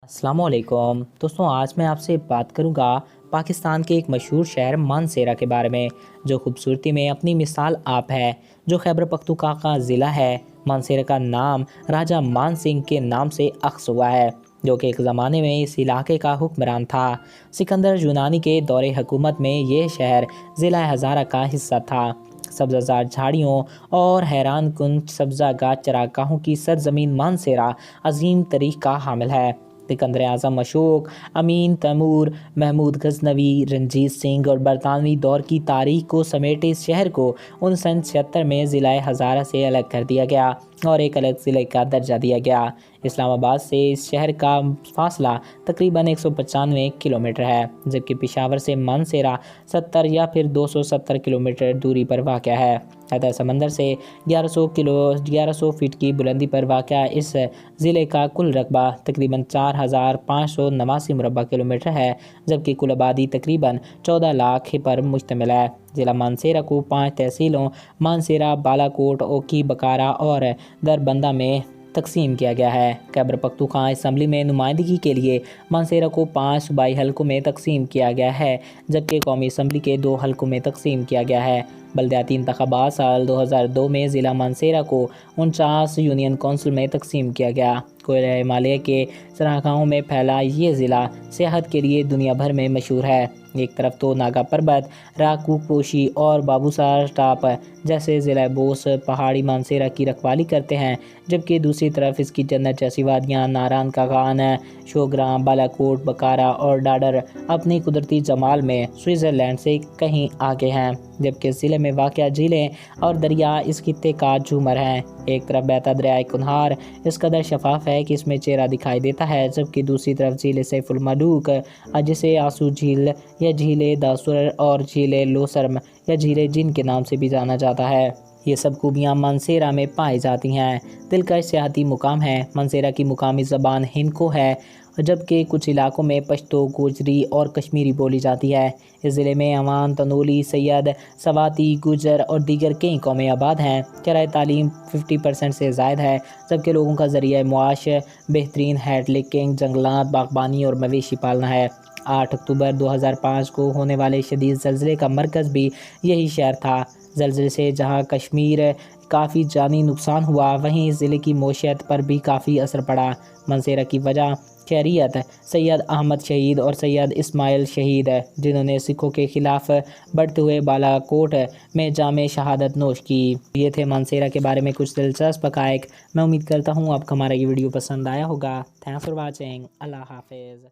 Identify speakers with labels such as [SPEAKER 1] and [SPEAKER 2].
[SPEAKER 1] अस्सलामुअलैकुम दोस्तों, आज मैं आपसे बात करूंगा पाकिस्तान के एक मशहूर शहर मानसेरा के बारे में, जो खूबसूरती में अपनी मिसाल आप है। जो खैबर पख्तूनख्वा का ज़िला है। मानसेरा का नाम राजा मान सिंह के नाम से अख्स हुआ है, जो कि एक ज़माने में इस इलाके का हुक्मरान था। सिकंदर यूनानी के दौरे हुकूमत में यह शहर ज़िला हज़ारा का हिस्सा था। सब्ज़ाजार झाड़ियों और हैरान कुन सब्ज़ागाह चरागाहों की सरजमीन मानसेरा अजीम तारीख का हामिल है। सिकंदर आज़म, अशोक, अमीन, तैमूर, महमूद गजनवी, रंजीत सिंह और बरतानवी दौर की तारीख को समेटे इस शहर को 1976 में ज़िला हज़ारा से अलग कर दिया गया और एक अलग ज़िले का दर्जा दिया गया। इस्लामाबाद से इस शहर का फासला तकरीबन 195 किलोमीटर है, जबकि पेशावर से मानसेरा 70 या फिर 270 किलोमीटर दूरी पर वाक़ है। अतः समंदर से 1100 फीट की बुलंदी पर वाक़ इस ज़िले का कुल रकबा तकरीबन 4589 मुरबा किलोमीटर है, जबकि कुल आबादी तकरीबन 14 लाख पर मुश्तमिल है। ज़िला मानसेरा को 5 तहसीलों मानसेरा, बालाकोट, ओखी, बकारा और दरबंदा में तकसीम किया गया है। खैबर पख्तूनख्वा असम्बली में नुमाइंदगी के लिए मानसेरा को 5 सूबाई हलकों में तकसीम किया गया है, जबकि कौमी असम्बली के 2 हलकों में तकसीम किया गया है। बलदियाती इंतखाबात साल 2002 में ज़िला मानसेरा को 49 यूनियन कौंसिल में तकसीम किया गया। कोयला हिमालय के सरागाहों में फैला ये ज़िला सियाहत के लिए दुनिया भर में मशहूर है। एक तरफ तो नागा पर्वत, राकूक पोशी और बाबूसार टाप जैसे ज़िला बोस पहाड़ी मानसेरा की रखवाली करते हैं, जबकि दूसरी तरफ इसकी जन्नत जैसी वादियाँ नारायण का खान, शोग्राम, बालाकोट, बकारा और डाडर अपनी कुदरती जमाल में स्विट्ज़रलैंड से कहीं आगे हैं। जबकि ज़िले में वाक़ झीलें और दरिया इस खित्ते का झूमर हैं। एक तरफ बहता दरियाए कुन्हार इस कदर शफाफ है कि इसमें चेहरा दिखाई देता है, जबकि दूसरी तरफ झील सैफुल मलूक, जिसे आंसू झील या झीले दासुर और झीले लोसरम या झीले जिन के नाम से भी जाना जाता है, ये सब खूबियाँ मानसेरा में पाई जाती हैं। दिलकश सियाहती मुकाम है। मानसेरा की मुकामी ज़बान हिंदको है, जबकि कुछ इलाकों में पश्तो, गोजरी और कश्मीरी बोली जाती है। इस ज़िले में अवान, तनोली, सैयद, सवाती, गुजर और दीगर कई कौमें आबाद हैं। शरह तालीम 50% से ज़ायद है, जबकि लोगों का ज़रिया मुआश बेहतरीन हैड लिकिंग, जंगलात, बागबानी और मवेशी पालना है। 8 अक्टूबर 2005 को होने वाले शदीद ज़लज़ले का मरकज़ भी यही शहर था। ज़लज़ले से जहां कश्मीर काफ़ी जानी नुकसान हुआ, वहीं ज़िले की मईशत पर भी काफ़ी असर पड़ा। मानसेरा की वजह शहरियत सैयद अहमद शहीद और सैयद इस्माइल शहीद, जिन्होंने सिखों के ख़िलाफ़ बढ़ते हुए बालाकोट में जामे शहादत नोश की। ये थे मानसेरा के बारे में कुछ दिलचस्प हक़ाइक़। मैं उम्मीद करता हूँ आपको हमारा ये वीडियो पसंद आया होगा। Thanks for watching. अल्लाह हाफ़िज़।